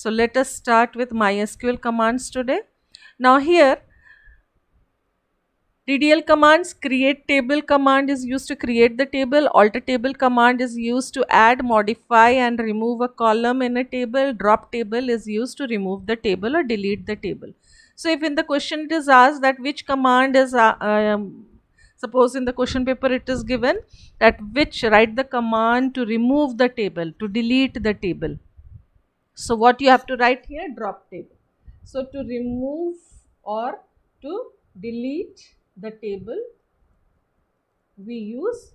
So let us start with MySQL commands today. Now here DDL commands, create table command is used to create the table, alter table command is used to add, modify and remove a column in a table, drop table is used to remove the table or delete the table. So if in the question it is asked that which command is, suppose in the question paper it is given that which, write the command to remove the table, to delete the table. So what you have to write here, drop table. So to remove or to delete the table, we use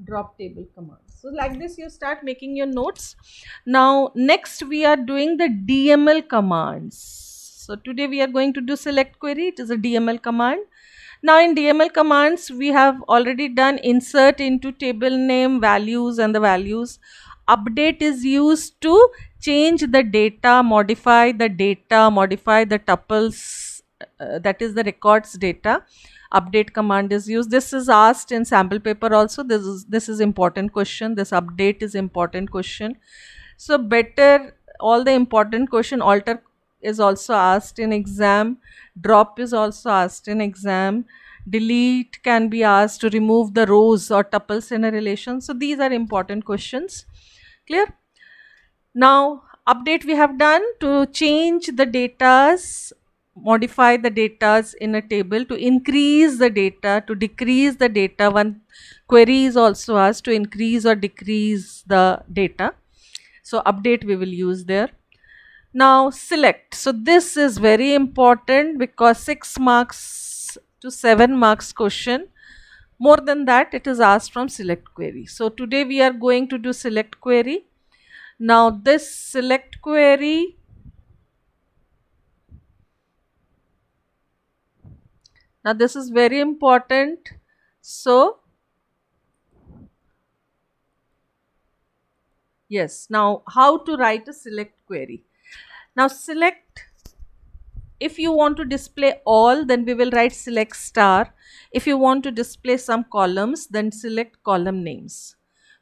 drop table command. So like this you start making your notes. Now next we are doing the DML commands. So today we are going to do select query. It is a DML command. Now in DML commands we have already done insert into table name, values and the values. Update is used to change the data, modify the tuples, that is the records data. Update command is used. This is asked in sample paper also. This is important question. This update is important question. So better all the important question. Alter is also asked in exam. Drop is also asked in exam. Delete can be asked to remove the rows or tuples in a relation. So these are important questions. Clear? Now update we have done to change the datas, modify the datas in a table, to increase the data, to decrease the data. One query is also asked to increase or decrease the data. So update we will use there. Now select. So this is very important because 6 marks to 7 marks question. More than that, it is asked from select query. So today we are going to do select query. Now this select query, now this is very important. So yes, now how to write a select query. Now select, if you want to display all, then we will write select star. If you want to display some columns, then select column names.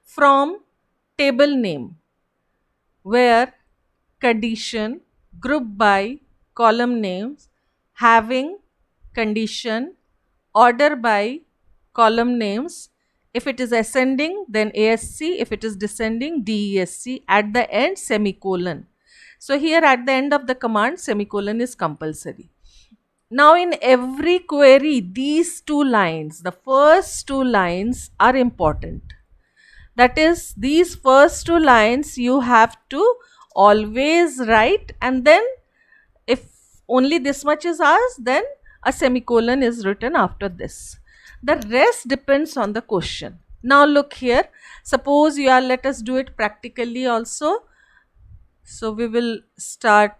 From table name, where condition, group by, column names, having, condition, order by, column names. If it is ascending, then ASC. If it is descending, DESC. At the end, semicolon. So here at the end of the command, semicolon is compulsory. Now in every query, these two lines, the first two lines are important. That is, these first two lines you have to always write, and then if only this much is asked, then a semicolon is written after this. The rest depends on the question. Now look here, suppose you are, let us do it practically also. So we will start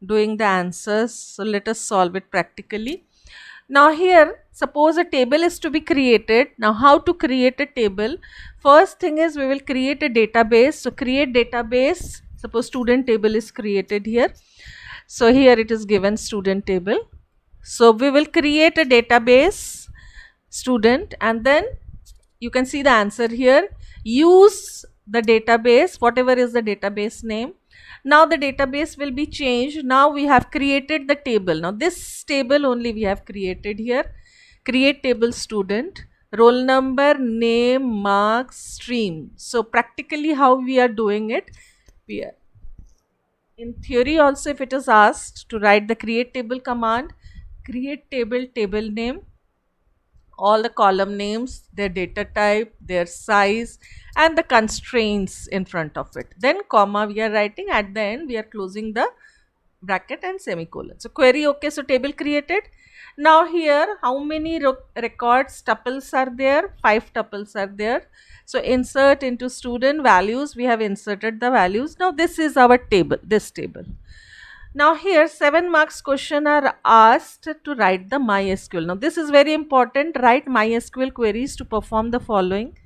doing the answers. So let us solve it practically. Now here, suppose a table is to be created. Now how to create a table? First thing is we will create a database. So create database. Suppose student table is created here. So here it is given student table. So we will create a database student, and then you can see the answer here. Use the database, whatever is the database name. Now the database will be changed. Now we have created the table. Now this table only we have created here. Create table student, roll number, name, marks, stream. So practically how we are doing it, we are, in theory also if it is asked to write the create table command, create table, table name, all the column names, their data type, their size and the constraints in front of it. Then comma we are writing, at the end we are closing the bracket and semicolon. So query okay, so table created. Now here how many records, tuples are there? 5 tuples are there. So insert into student values, we have inserted the values. Now this is our table, this table. Now here 7 marks question are asked to write the MySQL. Now this is very important. Write MySQL queries to perform the following.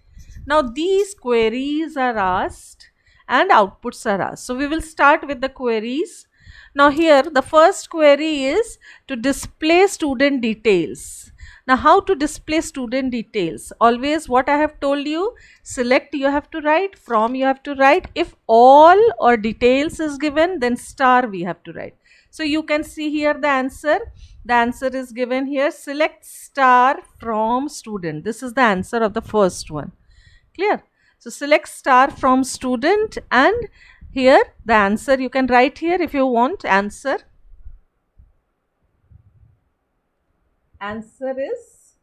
Now these queries are asked and outputs are asked. So we will start with the queries. Now here the first query is to display student details. Now, how to display student details? Always what I have told you, select you have to write, from you have to write. If all or details is given, then star we have to write. So you can see here the answer. The answer is given here, select star from student. This is the answer of the first one. Clear? So select star from student, and here the answer you can write here if you want. Answer is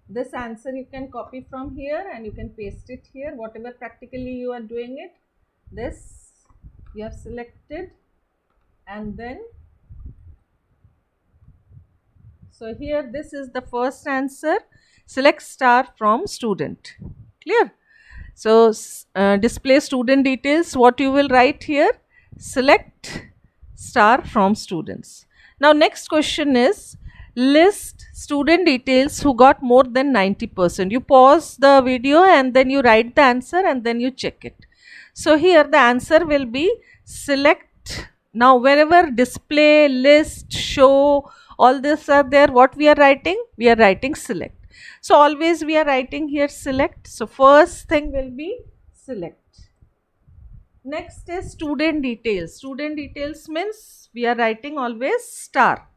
this. Answer you can copy from here and you can paste it here, whatever practically you are doing it. This you have selected, and then so here this is the first answer, select star from student. Clear? So display student details, what you will write here, select star from students. Now next question is, list student details who got more than 90%. You pause the video and then you write the answer and then you check it. So here the answer will be select. Now wherever display, list, show, all this are there, what we are writing? We are writing select. So always we are writing here select. So first thing will be select. Next is student details. Student details means we are writing always star.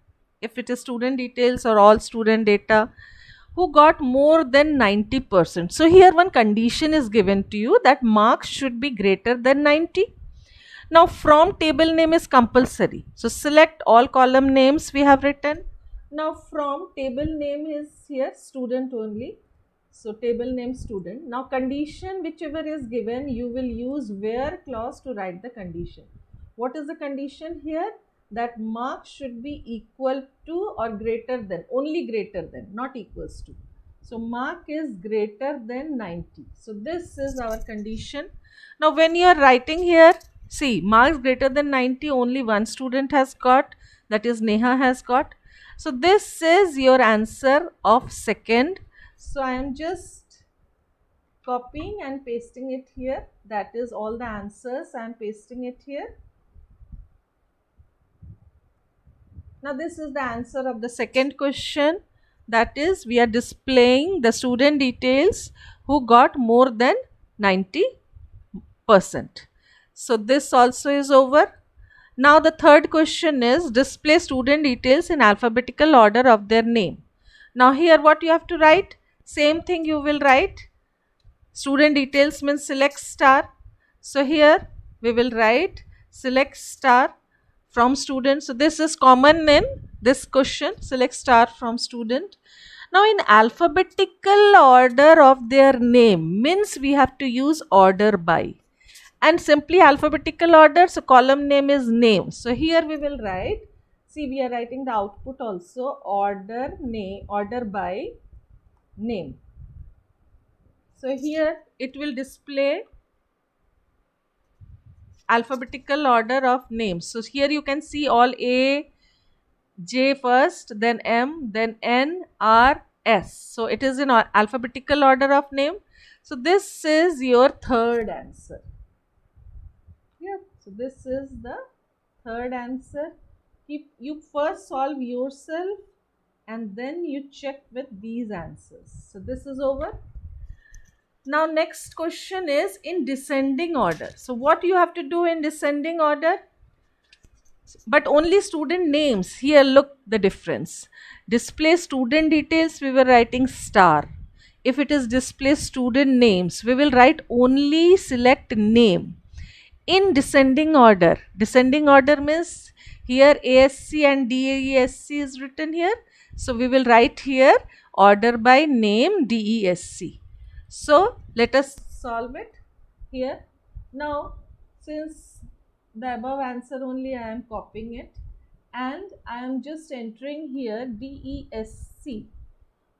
If it is student details or all student data, who got more than 90%. So here one condition is given to you, that marks should be greater than 90. Now from table name is compulsory. So select all column names we have written. Now from table name is here student only. So table name student. Now condition whichever is given, you will use where clause to write the condition. What is the condition here? That mark should be equal to or greater than, only greater than, not equals to. So mark is greater than 90. So this is our condition. Now when you are writing here, see, marks greater than 90 only one student has got, that is Neha has got. So this is your answer of second. So I am just copying and pasting it here. That is all the answers. I am pasting it here. Now this is the answer of the second question. That is, we are displaying the student details who got more than 90%. So this also is over. Now the third question is, display student details in alphabetical order of their name. Now here what you have to write? Same thing you will write. Student details means select star. So here we will write select star from student. So this is common in this question, select star from student. Now in alphabetical order of their name means we have to use order by, and simply alphabetical order, so column name is name. So here we will write, see, we are writing the output also, order name, order by name. So here it will display alphabetical order of names. So here you can see all A, J first, then M, then N, R, S. So it is in alphabetical order of name. So this is your third answer. Yeah. So this is the third answer. You first solve yourself and then you check with these answers. So this is over. Now next question is in descending order. So what you have to do in descending order? But only student names. Here look the difference. Display student details, we were writing star. If it is display student names, we will write only select name. In descending order means here ASC and DESC is written here. So we will write here order by name DESC. So let us solve it here. Now since the above answer only I am copying it and I am just entering here DESC,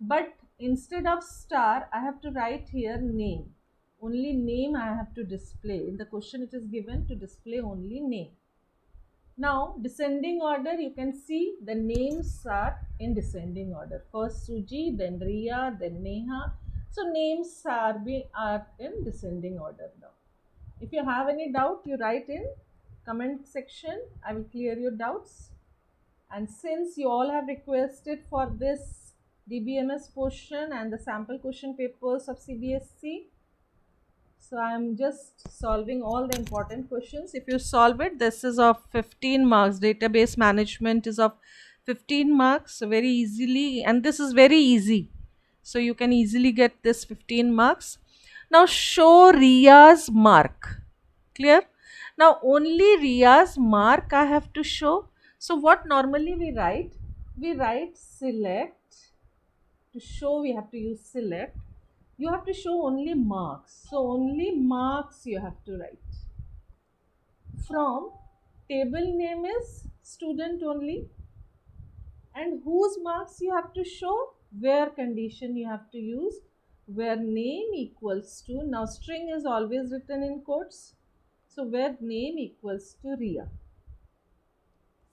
but instead of star I have to write here name. Only name I have to display. In the question it is given to display only name. Now descending order, you can see the names are in descending order. First Suji, then Riya, then Neha. So names are in descending order now. If you have any doubt, you write in comment section. I will clear your doubts. And since you all have requested for this DBMS portion and the sample question papers of CBSE. So I am just solving all the important questions. If you solve it, this is of 15 marks. Database management is of 15 marks. So very easily, and this is very easy. So you can easily get this 15 marks. Now show Ria's mark. Clear? Now only Ria's mark I have to show. So what normally we write? We write select. To show we have to use select. You have to show only marks. So only marks you have to write. From table name is student only. And whose marks you have to show? Where condition you have to use. Where name equals to. Now string is always written in quotes. So where name equals to Ria.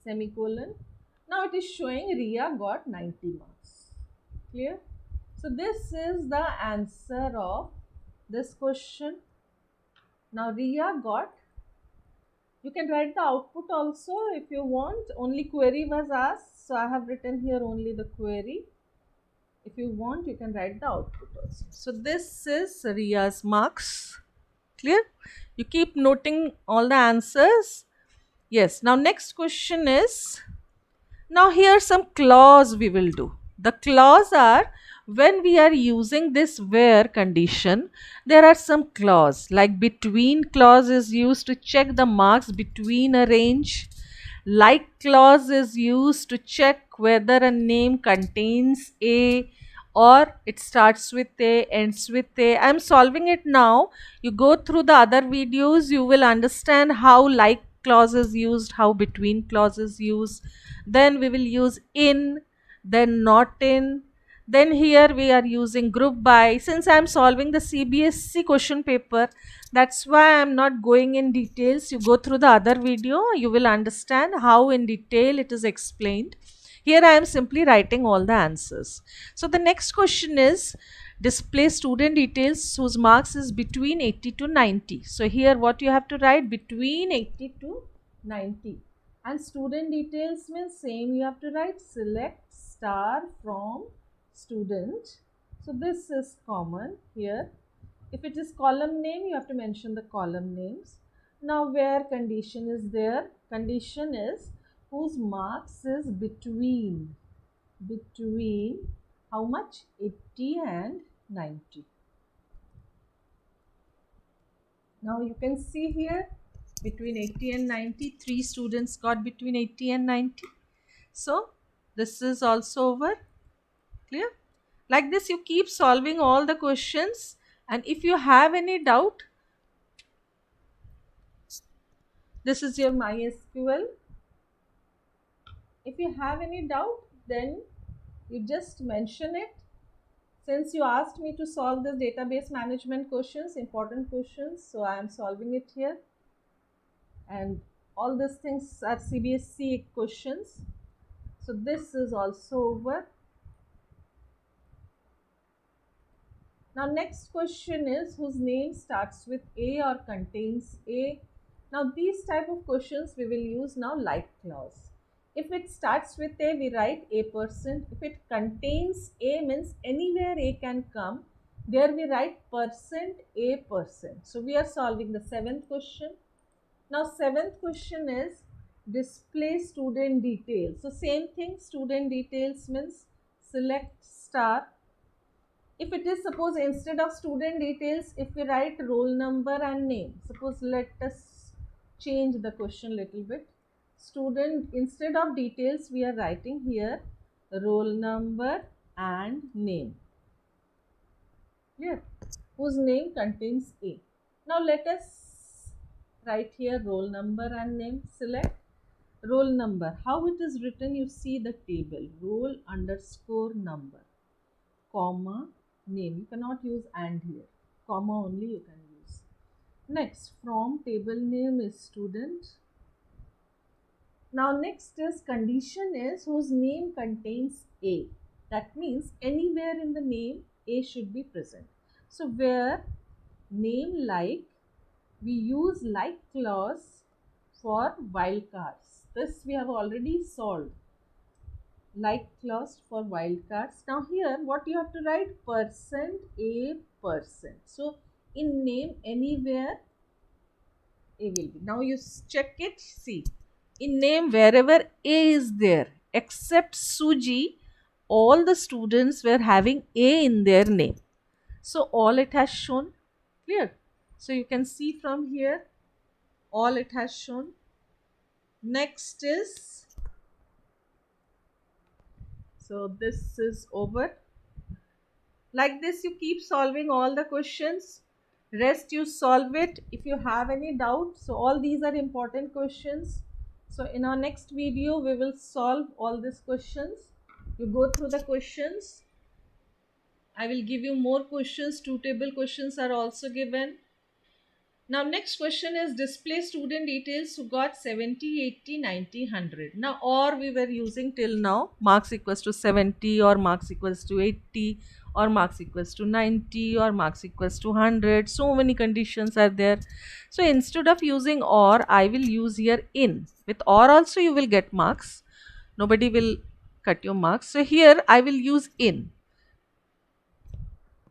Semicolon. Now it is showing Ria got 90 marks. Clear? So this is the answer of this question. Now Ria got, you can write the output also if you want. Only query was asked, so I have written here only the query. If you want, you can write the output also. So this is Ria's marks. Clear? You keep noting all the answers. Yes. Now next question is, now here some clause we will do. The clause are, when we are using this where condition, there are some clause like between clause is used to check the marks between a range. Like clause is used to check whether a name contains a or it starts with a, ends with a. I am solving it now. You go through the other videos, you will understand how like clause is used, how between clause is used. Then we will use in, then not in. Then here we are using group by. Since I am solving the CBSE question paper, that's why I am not going in details. You go through the other video, you will understand how in detail it is explained. Here I am simply writing all the answers. So the next question is, display student details whose marks is between 80 to 90. So here what you have to write, between 80 to 90. And student details means same, you have to write select star from student. So this is common here. If it is column name, you have to mention the column names. Now where condition is there? Condition is whose marks is between how much? 80 and 90. Now you can see here between 80 and 90, 3 students got between 80 and 90. So this is also over. Clear? Like this you keep solving all the questions, and if you have any doubt, this is your MySQL. If you have any doubt, then you just mention it. Since you asked me to solve the database management questions, important questions, so I am solving it here. And all these things are CBSE questions. So this is also over. Now next question is whose name starts with A or contains A. Now these type of questions we will use now like clause. If it starts with A, we write A%. If it contains A, means anywhere A can come. There we write %A%. So we are solving the 7th question. Now 7th question is display student details. So same thing, student details means select star. If it is, suppose instead of student details, if we write roll number and name, suppose let us change the question little bit. Student, instead of details, we are writing here roll number and name. Clear? Whose name contains A. Now let us write here roll number and name. Select roll number. How it is written, you see the table. Roll underscore number, comma, name. You cannot use and here. Comma only you can use. Next, from table name is student. Now next is condition is whose name contains A. That means anywhere in the name A should be present. So where name like, we use like clause for wildcards. This we have already solved. like clause for wildcards. Now here what you have to write, percent a percent. So in name anywhere a will be. Now you check it, see, in name wherever a is there except Suji, all the students were having a in their name. So all it has shown, clear. So you can see from here all it has shown. Next is, so this is over. Like this you keep solving all the questions, rest you solve it if you have any doubt. So all these are important questions. So in our next video we will solve all these questions. You go through the questions. I will give you more questions. 2 table questions are also given. Now next question is display student details who got 70, 80, 90, 100. Now or we were using till now, marks equals to 70 or marks equals to 80 or marks equals to 90 or marks equals to 100. So many conditions are there. So instead of using or, I will use here in. With or also you will get marks. Nobody will cut your marks. So here I will use in.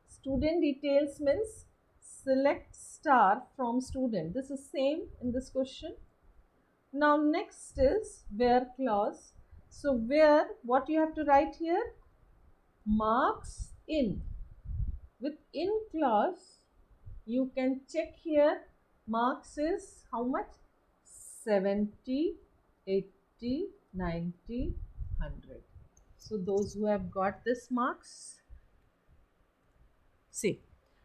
Student details means select star from student. This is same in this question. Now next is where clause. So where, what you have to write here, marks in. With in clause you can check here, marks is how much, 70, 80, 90, 100. So those who have got this marks, see,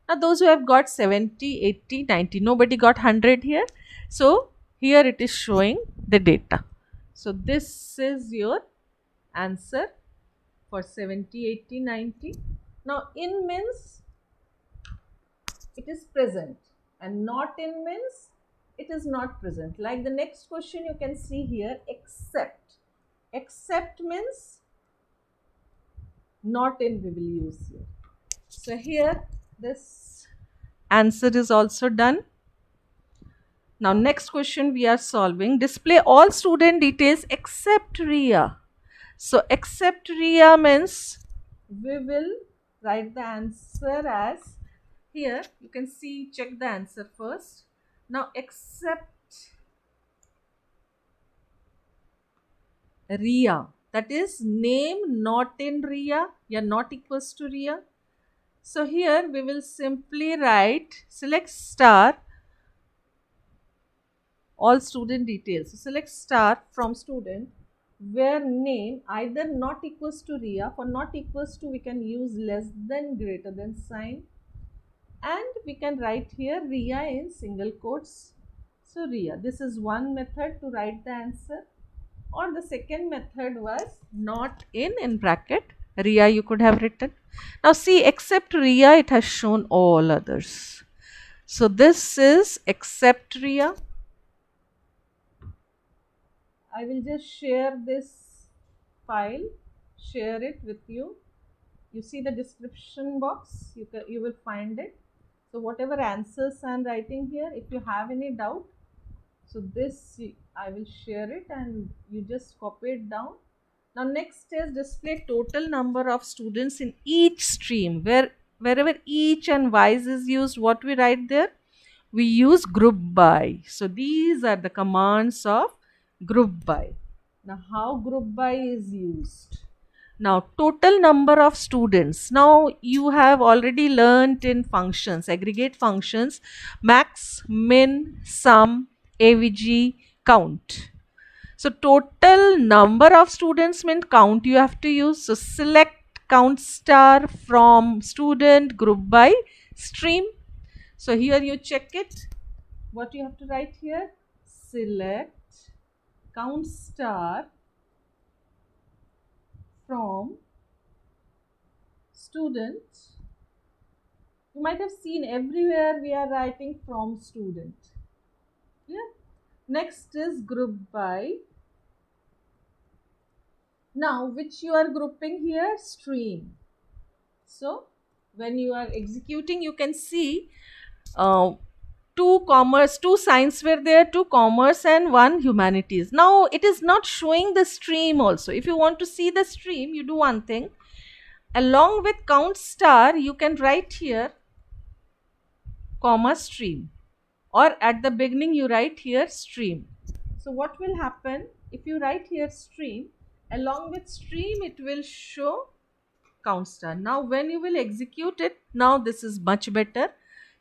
now those who have got 70, 80, 90, nobody got 100 here. So here it is showing the data. So this is your answer for 70, 80, 90. Now in means it is present and not in means it is not present. Like the next question you can see here, except. Except means not in we will use here. So here this answer is also done. Now next question we are solving, display all student details except Ria. So except Ria means we will write the answer as, here you can see, check the answer first. Now except Ria, that is name not in Ria, yeah, not equals to Ria. So here we will simply write select star all student details. So select star from student where name either not equals to Ria. For not equals to we can use less than greater than sign, and we can write here Ria in single quotes. So Ria, this is one method to write the answer. Or the second method was not in bracket Ria you could have written. Now see, except Ria it has shown all others. So this is except Ria. I will just share this file, share it with you. You see the description box, you will find it. So whatever answers I am writing here, if you have any doubt, so this I will share it and you just copy it down. Now next is display total number of students in each stream. Wherever each and wise is used, what we write there? We use group by. So these are the commands of group by. Now how group by is used? Now total number of students. Now you have already learnt in functions, aggregate functions, max, min, sum, avg, count. So total number of students mean count you have to use. So select count star from student group by stream. So here you check it. What you have to write here? Select count star from student. You might have seen everywhere we are writing from student. Yeah. Next is group by. Now which you are grouping here? Stream. So when you are executing, you can see two commerce, two science were there, two commerce, and one humanities. Now it is not showing the stream also. If you want to see the stream, you do one thing. Along with count star, you can write here comma stream, or at the beginning you write here stream. So what will happen if you write here stream, along with stream it will show count star. Now when you will execute it, now this is much better.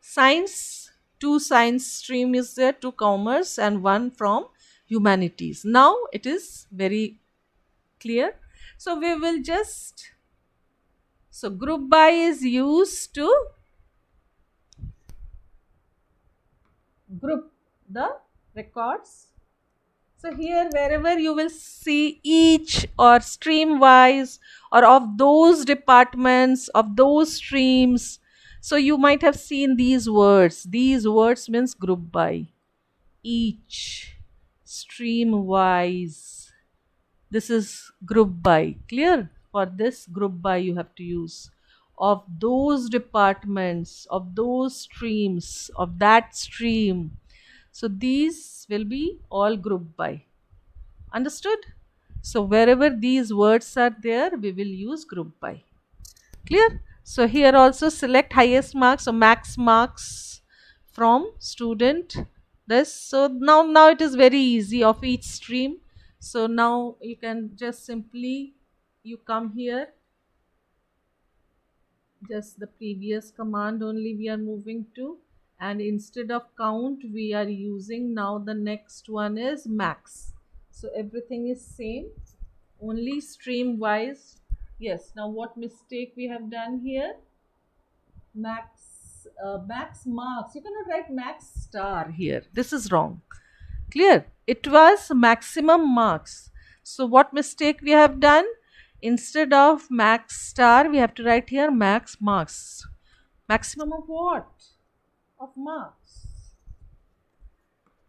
Science, two science stream is there, two commerce, and one from humanities. Now it is very clear. So we will just, so group by is used to group the records. So here wherever you will see each or stream wise or of those departments, of those streams, so you might have seen these words. These words means group by, each, stream wise. This is group by. Clear? For this group by you have to use of those departments, of those streams, of that stream. So these will be all group by. Understood? So wherever these words are there, we will use group by. Clear? So here also select highest marks or max marks from student. This, so now it is very easy of each stream. So now you can just simply, you come here, just the previous command only we are moving to, and instead of count we are using now the next one is max. So everything is same, only stream wise. Yes, now what mistake we have done here? Max marks, you cannot write max star here, this is wrong. Clear? It was maximum marks. So what mistake we have done? Instead of max star we have to write here max marks. Maximum of what? Of marks.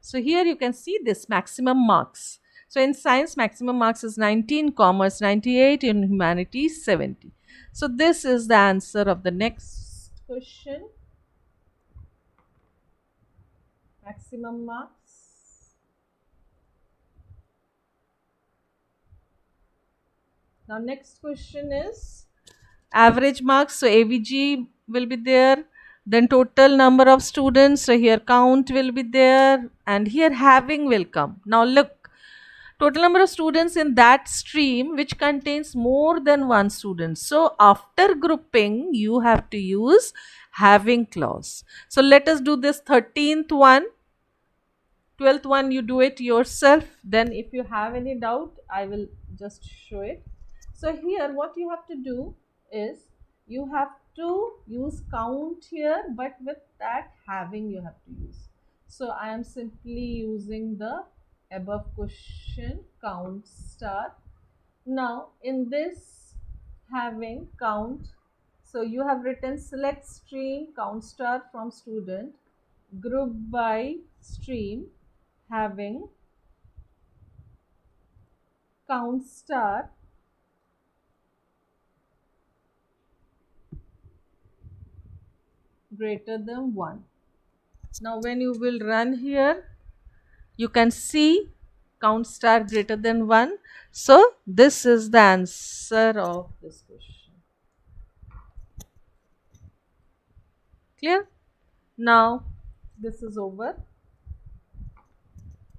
So here you can see this maximum marks. So in science maximum marks is 90, in commerce 98, in humanities 70. So this is the answer of the next question. Maximum marks. Now next question is average marks. So AVG will be there. Then total number of students. So here count will be there, and here having will come. Now look, total number of students in that stream which contains more than one student. So after grouping, you have to use having clause. So let us do this 13th one. 12th one you do it yourself. Then if you have any doubt, I will just show it. So here what you have to do is you have to use count here, but with that having you have to use. So I am simply using the above question count star. Now in this having count, so you have written select stream count star from student, group by stream having count star greater than 1. Now when you will run here, you can see count star greater than 1. So this is the answer of this question. Clear? Now this is over.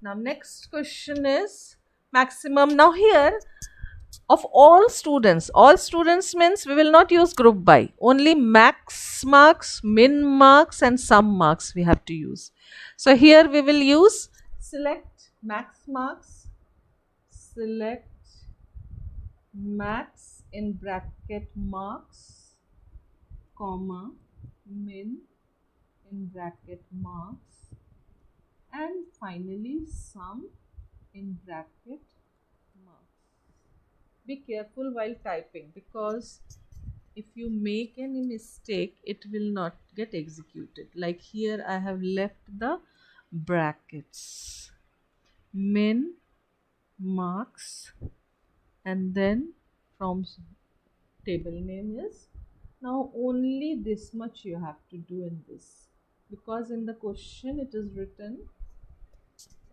Now next question is maximum. Now here of all students means we will not use group by, only max marks, min marks, and sum marks we have to use. So here we will use select max marks, select max in bracket marks, comma, min in bracket marks, and finally sum in bracket marks. Be careful while typing, because if you make any mistake it will not get executed. Like here I have left the brackets, min marks, and then from table name is, now only this much you have to do in this. because in the question it is written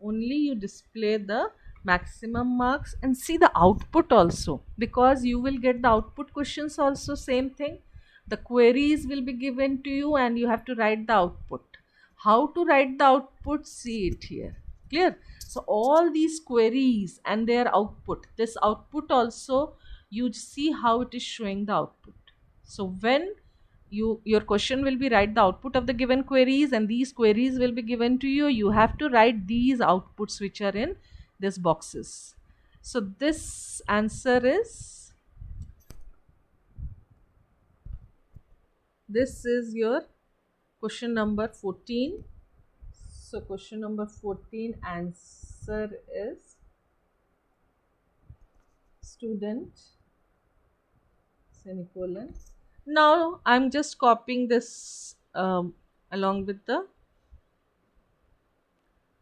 only you display the maximum marks, and see the output also, because you will get the output questions also. Same thing, the queries will be given to you and you have to write the output. How to write the output, see it here. Clear? So all these queries and their output, this output also, you see how it is showing the output. So when your question will be write the output of the given queries, and these queries will be given to you, you have to write these outputs which are in these boxes. So this answer is, this is your question number 14. So question number 14 answer is student semicolon. Now I'm just copying this along with the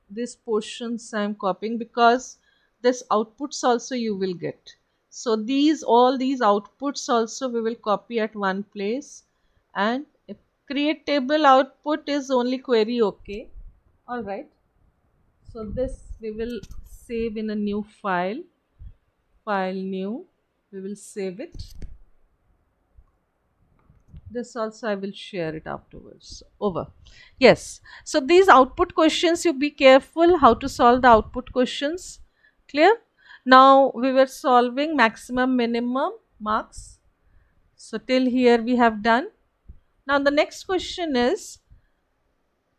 these portions I'm copying, because this outputs also you will get. So these, all these outputs also we will copy at one place, and if create table output is only query, okay. All right. So this we will save in a new file, file new, we will save it. This also I will share it afterwards. Over. Yes. So these output questions, you be careful how to solve the output questions. Clear? Now we were solving maximum minimum marks. So till here we have done. Now the next question is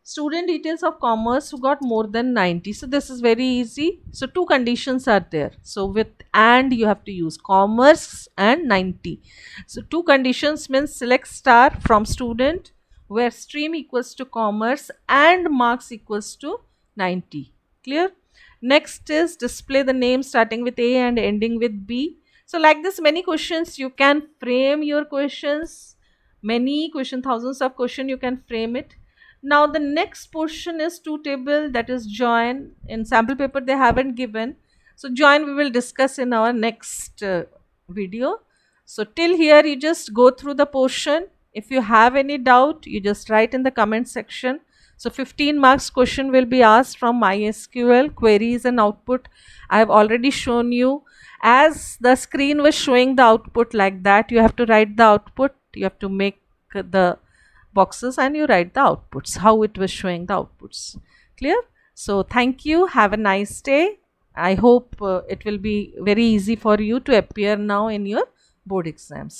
student details of commerce who got more than 90. So this is very easy. So two conditions are there. So with and you have to use commerce and 90. So two conditions means select star from student where stream equals to commerce and marks equals to 90. Clear? Next is display the name starting with A and ending with B. So like this, many questions you can frame your questions. Many question, thousands of question you can frame it. Now the next portion is two table, that is join. In sample paper they haven't given. So join we will discuss in our next video. So till here you just go through the portion. If you have any doubt, you just write in the comment section. So 15 marks question will be asked from MySQL queries and output. I have already shown you. As the screen was showing the output like that, you have to write the output. You have to make the boxes and you write the outputs, how it was showing the outputs. Clear? So thank you. Have a nice day. I hope it will be very easy for you to appear now in your board exams.